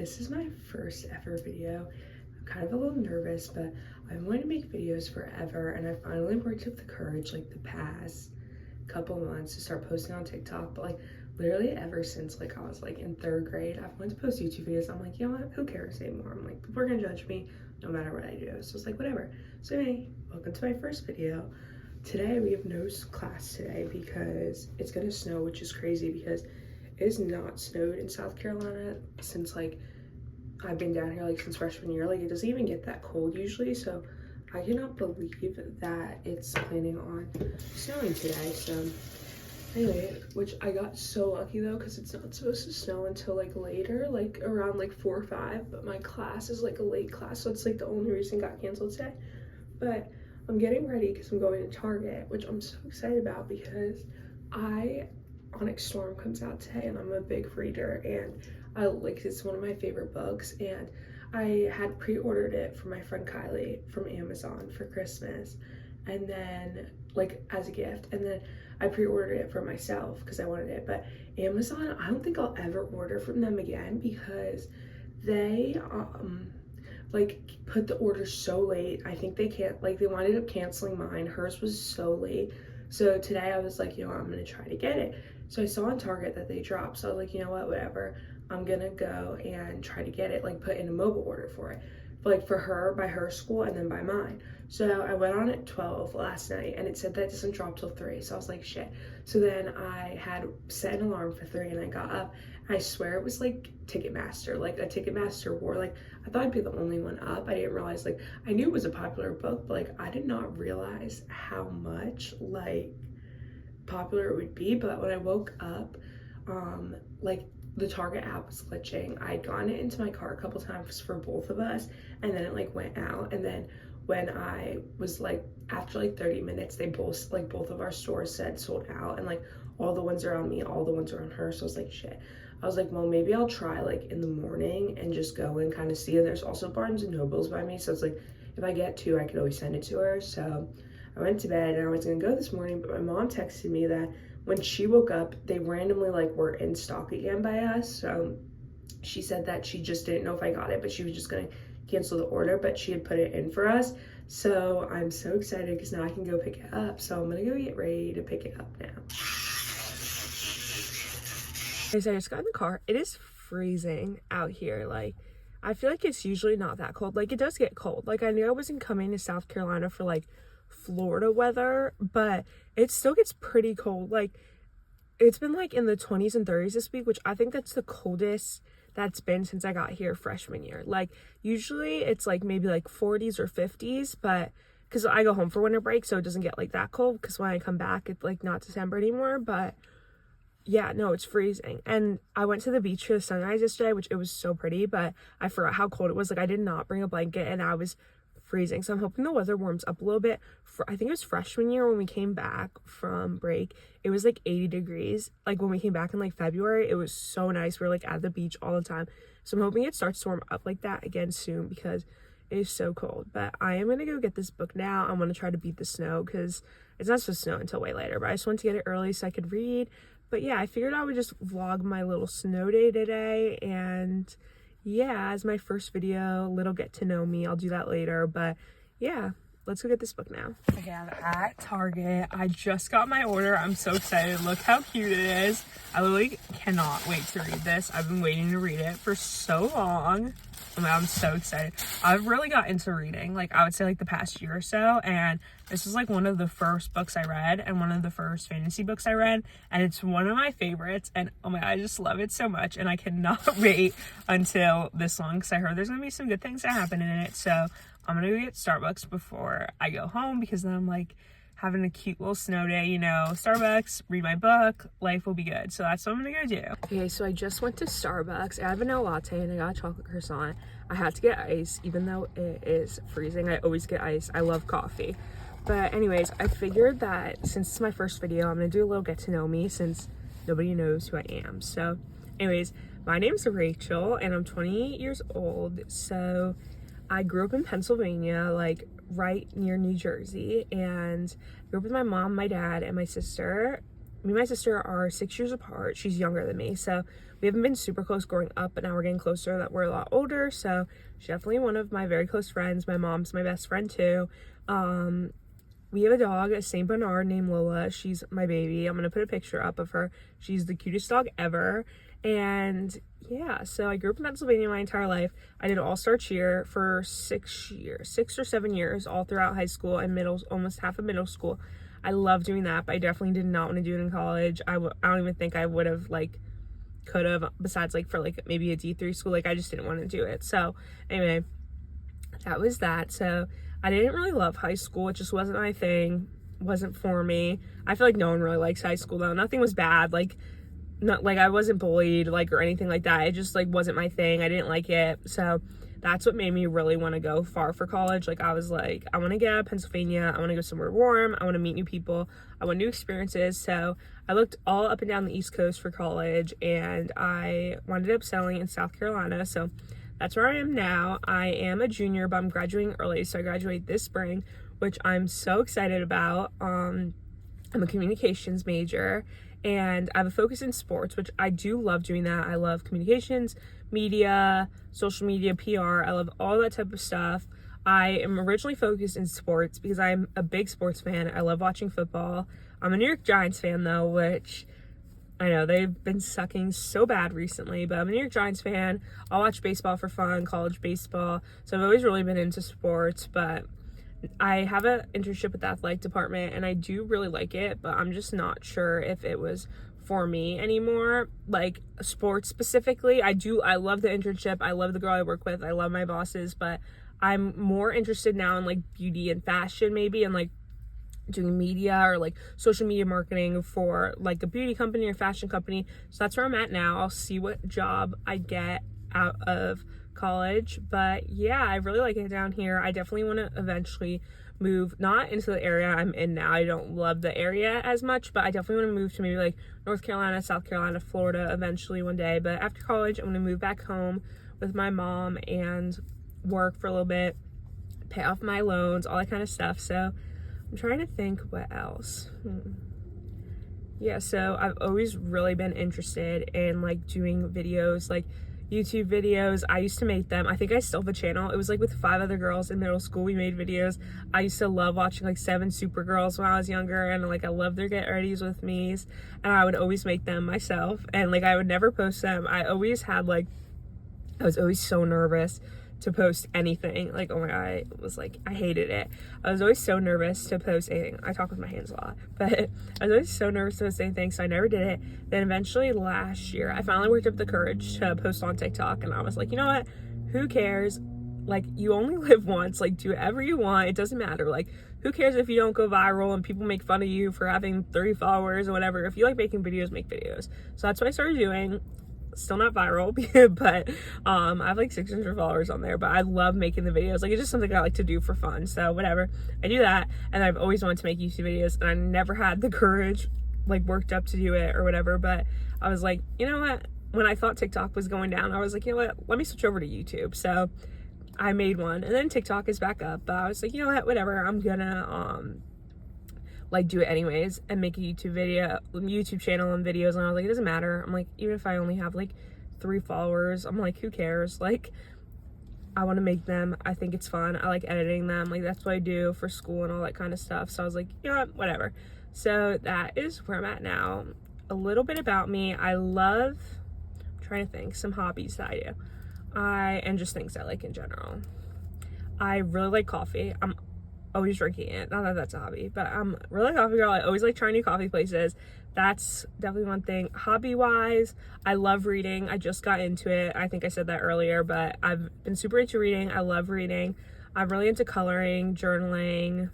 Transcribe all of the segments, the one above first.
this is my first ever video. I'm kind of a little nervous, but I've wanted to make videos forever, and I finally worked up the courage like the past couple months to start posting on TikTok. But like literally ever since like I was like in 3rd grade, I've wanted to post YouTube videos. I'm like, you know what, who cares anymore? I'm like, people are gonna judge me no matter what I do, so it's like whatever. So anyway, welcome to my first video. Today we have no class today because it's gonna snow, which is crazy because it has not snowed in South Carolina since like I've been down here like since freshman year. Like it doesn't even get that cold usually, so I cannot believe that it's planning on snowing today. So anyway, which I got so lucky though, because it's not supposed to snow until like later, like around like 4 or 5, but my class is like a late class, so it's like the only reason it got canceled today. But I'm getting ready because I'm going to Target, which I'm so excited about because Onyx Storm comes out today, and I'm a big reader, and I like it's one of my favorite books, and I had pre-ordered it for my friend Kylie from Amazon for Christmas, and then like as a gift, and then I pre-ordered it for myself because I wanted it. But Amazon, I don't think I'll ever order from them again because they like put the order so late. I think they can't, like they ended up canceling mine. Hers was so late. So today I was like, you know what, I'm gonna try to get it. So I saw on Target that they dropped, so I was like, you know what, whatever, I'm gonna go and try to get it, like put in a mobile order for it, like for her, by her school, and then by mine. So I went on at 12 last night, and it said that it doesn't drop till 3, so I was like, shit. So then I had set an alarm for 3, and I got up, and I swear it was like Ticketmaster, like a Ticketmaster war. Like I thought I'd be the only one up. I didn't realize, like I knew it was a popular book, but like I did not realize how much like popular it would be. But when I woke up, like the Target app was glitching. I'd gotten it into my car a couple times for both of us, and then it like went out. And then when I was like, after like 30 minutes, they both, like both of our stores said sold out, and like all the ones are on me, all the ones are on her. So I was like, shit. I was like, well, maybe I'll try like in the morning and just go and kind of see. And there's also Barnes and Nobles by me, so it's like if I get 2, I could always send it to her. So I went to bed, and I was gonna go this morning, but my mom texted me that when she woke up, they randomly like were in stock again by us. So she said that she just didn't know if I got it, but she was just gonna cancel the order, but she had put it in for us. So I'm so excited because now I can go pick it up. So I'm gonna go get ready to pick it up now. I just got in the car. It is freezing out here. Like I feel like it's usually not that cold. Like it does get cold. Like I knew I wasn't coming to South Carolina for like Florida weather, but it still gets pretty cold. Like it's been like in the 20s and 30s this week, which I think that's the coldest that's been since I got here freshman year. Like usually it's like maybe like 40s or 50s, but because I go home for winter break, so it doesn't get like that cold, because when I come back it's like not December anymore. But yeah, no, it's freezing. And I went to the beach for the sunrise yesterday, which it was so pretty, but I forgot how cold it was. Like I did not bring a blanket, and I was freezing. So I'm hoping the weather warms up a little bit. I think it was freshman year when we came back from break, it was like 80 degrees. Like when we came back in like February, it was so nice. We were like at the beach all the time. So I'm hoping it starts to warm up like that again soon because it is so cold. But I am gonna go get this book now. I'm gonna try to beat the snow because it's not supposed to snow until way later, but I just wanted to get it early so I could read. But yeah, I figured I would just vlog my little snow day today, and yeah, as my first video, little get to know me. I'll do that later, but yeah, let's go get this book now. Okay, I'm at Target. I just got my order. I'm so excited. Look how cute it is. I literally cannot wait to read this. I've been waiting to read it for so long. I'm so excited. I've really got into reading, like I would say like the past year or so, and this was like one of the first books I read and one of the first fantasy books I read, and it's one of my favorites, and oh my God, I just love it so much, and I cannot wait until this one because I heard there's gonna be some good things that happen in it. So I'm gonna go get Starbucks before I go home, because then I'm like having a cute little snow day, you know, Starbucks, read my book, life will be good. So that's what I'm gonna go do. Okay, so I just went to Starbucks. I have a vanilla latte and I got a chocolate croissant. I had to get ice, even though it is freezing. I always get ice. I love coffee. But anyways, I figured that since it's my first video, I'm gonna do a little get to know me since nobody knows who I am. So anyways, my name's Rachel and I'm 28 years old. So I grew up in Pennsylvania, like right near New Jersey, and grew up with my mom, my dad, and my sister. me and my sister are 6 years apart. She's younger than me, so we haven't been super close growing up, but now we're getting closer that we're a lot older. So she's definitely one of my very close friends. My mom's my best friend too. We have a dog, a Saint Bernard named Lola. She's my baby. I'm gonna put a picture up of her. She's the cutest dog ever. And yeah, so I grew up in Pennsylvania my entire life. I did all-star cheer for 6 or 7 years, all throughout high school and almost half of middle school. I love doing that, but I definitely did not want to do it in college. I don't even think I would have, like, could have, besides, like, for, like, maybe a D3 school. Like, I just didn't want to do it. So, anyway, that was that. So, I didn't really love high school. It just wasn't my thing. Wasn't for me. I feel like no one really likes high school, though. Nothing was bad. Like, not, like, I wasn't bullied, like, or anything like that. It just, like, wasn't my thing. I didn't like it. So, that's what made me really want to go far for college. Like, I was like, I want to get out of Pennsylvania. I want to go somewhere warm. I want to meet new people. I want new experiences. So I looked all up and down the East Coast for college, and I wound up settling in South Carolina. So that's where I am now. I am a junior, but I'm graduating early. So I graduate this spring, which I'm so excited about. I'm a communications major, and I have a focus in sports, which I do love doing that. I love communications, media, social media, PR. I love all that type of stuff. I am originally focused in sports because I'm a big sports fan. I love watching football. I'm a New York Giants fan, though, which I know they've been sucking so bad recently, but I'm a New York Giants fan. I'll watch baseball for fun, college baseball. So I've always really been into sports, but I have an internship with the athletic department, and I do really like it, but I'm just not sure if it was for me anymore, like sports specifically. I love the internship. I love the girl I work with. I love my bosses, but I'm more interested now in, like, beauty and fashion, maybe, and, like, doing media or, like, social media marketing for, like, a beauty company or fashion company. So that's where I'm at now. I'll see what job I get out of college, but yeah, I really like it down here. I definitely want to eventually move, not into the area I'm in now. I don't love the area as much, but I definitely want to move to maybe, like, North Carolina, South Carolina, Florida eventually one day. But after college, I'm going to move back home with my mom and work for a little bit, pay off my loans, all that kind of stuff. So I'm trying to think what else. Yeah, so I've always really been interested in, like, doing videos, like YouTube videos. I used to make them. I think I still have a channel. It was, like, with 5 other girls in middle school. We made videos. I used to love watching, like, 7 Supergirls when I was younger, and, like, I loved their get readies with me's, and I would always make them myself, and, like, I would never post them. I was always so nervous to post anything. Like, oh my god, I hated it. I was always so nervous to post anything. I talk with my hands a lot, but I was always so nervous to post anything, so I never did it. Then eventually last year, I finally worked up the courage to post on TikTok, and I was like, you know what? Who cares? Like, you only live once. Like, do whatever you want. It doesn't matter. Like, who cares if you don't go viral and people make fun of you for having 30 followers or whatever? If you like making videos, make videos. So that's what I started doing. Still not viral, but I have, like, 600 followers on there, but I love making the videos. Like, it's just something I like to do for fun. So whatever, I do that, and I've always wanted to make YouTube videos, and I never had the courage, like, worked up to do it or whatever. But I was like, you know what, when I thought TikTok was going down, I was like, you know what, let me switch over to YouTube. So I made one, and then TikTok is back up, but I was like, you know what, whatever, I'm gonna like, do it anyways and make a YouTube channel and videos. And I was like, it doesn't matter. I'm like, even if I only have, like, 3 followers, I'm like, who cares? Like, I want to make them. I think it's fun. I like editing them. Like, that's what I do for school and all that kind of stuff. So I was like, you know what, whatever. So that is where I'm at now. A little bit about me. I'm trying to think, some hobbies that I do. And just things I like in general. I really like coffee. I'm always drinking it. Not that that's a hobby, but I'm really a coffee girl. I always like trying new coffee places. That's definitely one thing. Hobby wise, I love reading. I just got into it. I think I said that earlier, but I've been super into reading. I love reading. I'm really into coloring, journaling.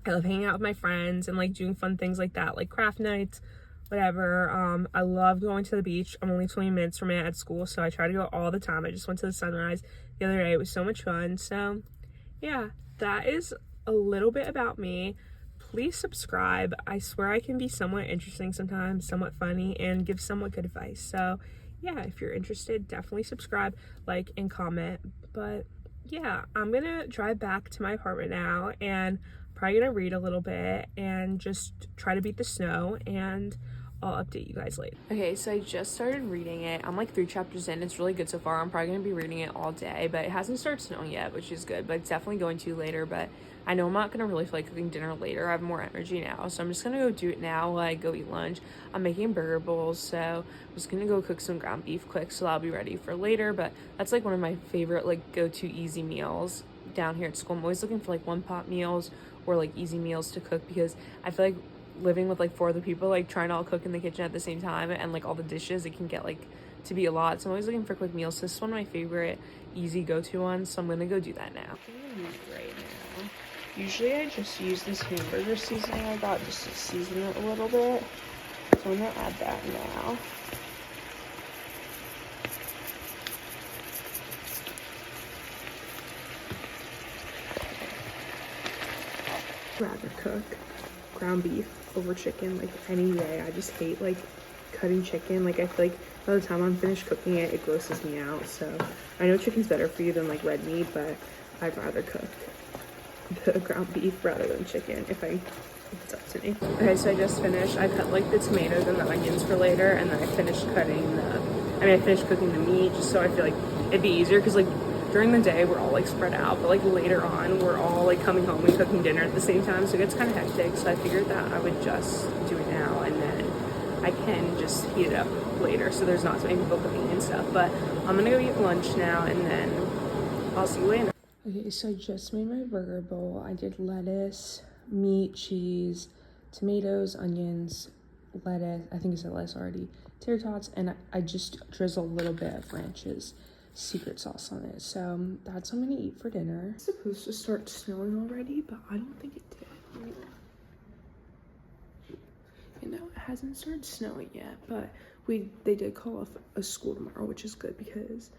I love hanging out with my friends and, like, doing fun things like that, like craft nights, whatever. I love going to the beach. I'm only 20 minutes from it at school, so I try to go all the time. I just went to the sunrise the other day. It was so much fun. So yeah, that is a little bit about me. Please subscribe. I swear I can be somewhat interesting sometimes, somewhat funny, and give somewhat good advice. So yeah, if you're interested, definitely subscribe, like, and comment. But yeah, I'm gonna drive back to my apartment now and probably gonna read a little bit and just try to beat the snow, and I'll update you guys later. Okay, so I just started reading it. I'm like 3 chapters in. It's really good so far. I'm probably gonna be reading it all day, but it hasn't started snowing yet, which is good, but it's definitely going to later. But I know I'm not gonna really feel like cooking dinner later. I have more energy now, so I'm just gonna go do it now while I go eat lunch. I'm making burger bowls, so I'm just gonna go cook some ground beef quick, so that'll be ready for later. But that's like one of my favorite like go-to easy meals down here at school. I'm always looking for like one pot meals or like easy meals to cook, because I feel like living with like 4 other people, like trying to all cook in the kitchen at the same time and like all the dishes, it can get like to be a lot. So I'm always looking for quick meals. So this is one of my favorite easy go-to ones, so I'm gonna go do that now. Right now, usually I just use this hamburger seasoning I got just to season it a little bit, so I'm gonna add that now. Rather cook ground beef over chicken like any day. I just hate like cutting chicken. Like I feel like by the time I'm finished cooking it, it grosses me out. So I know chicken's better for you than like red meat, but I'd rather cook the ground beef rather than chicken if it's up to me. Okay, so I just finished. I cut like the tomatoes and the onions for later, and then I finished cooking the meat just so I feel like it'd be easier, because like during the day we're all like spread out, but like later on we're all like coming home and cooking dinner at the same time, so it gets kind of hectic. So I figured that I would just do it now, and then I can just heat it up later so there's not so many people cooking and stuff. But I'm gonna go eat lunch now, and then I'll see you later. Okay, so I just made my burger bowl. I did lettuce, meat, cheese, tomatoes, onions, lettuce, I think I said lettuce already, tater tots, and I just drizzle a little bit of Ranch's secret sauce on it. So that's what I'm gonna eat for dinner. It's supposed to start snowing already, but I don't think it did. You know, it hasn't started snowing yet, but they did call off a school tomorrow, which is good because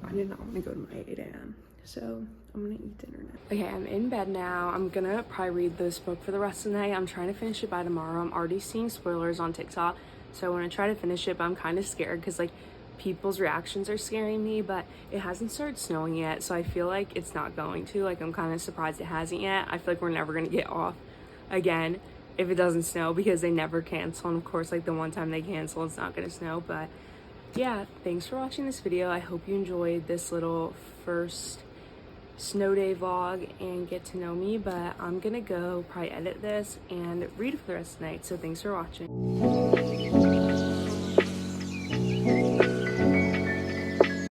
I did not want to go to my 8 a.m. So I'm gonna eat dinner now. Okay, I'm in bed now. I'm gonna probably read this book for the rest of the night. I'm trying to finish it by tomorrow. I'm already seeing spoilers on TikTok, so I want to try to finish it, but I'm kind of scared because like people's reactions are scaring me. But it hasn't started snowing yet, so I feel like it's not going to. Like, I'm kind of surprised it hasn't yet. I feel like we're never gonna get off again if it doesn't snow, because they never cancel, and of course like the one time they cancel it's not gonna snow. But yeah, thanks for watching this video. I hope you enjoyed this little first snow day vlog and get to know me, but I'm gonna go probably edit this and read for the rest of the night. So thanks for watching.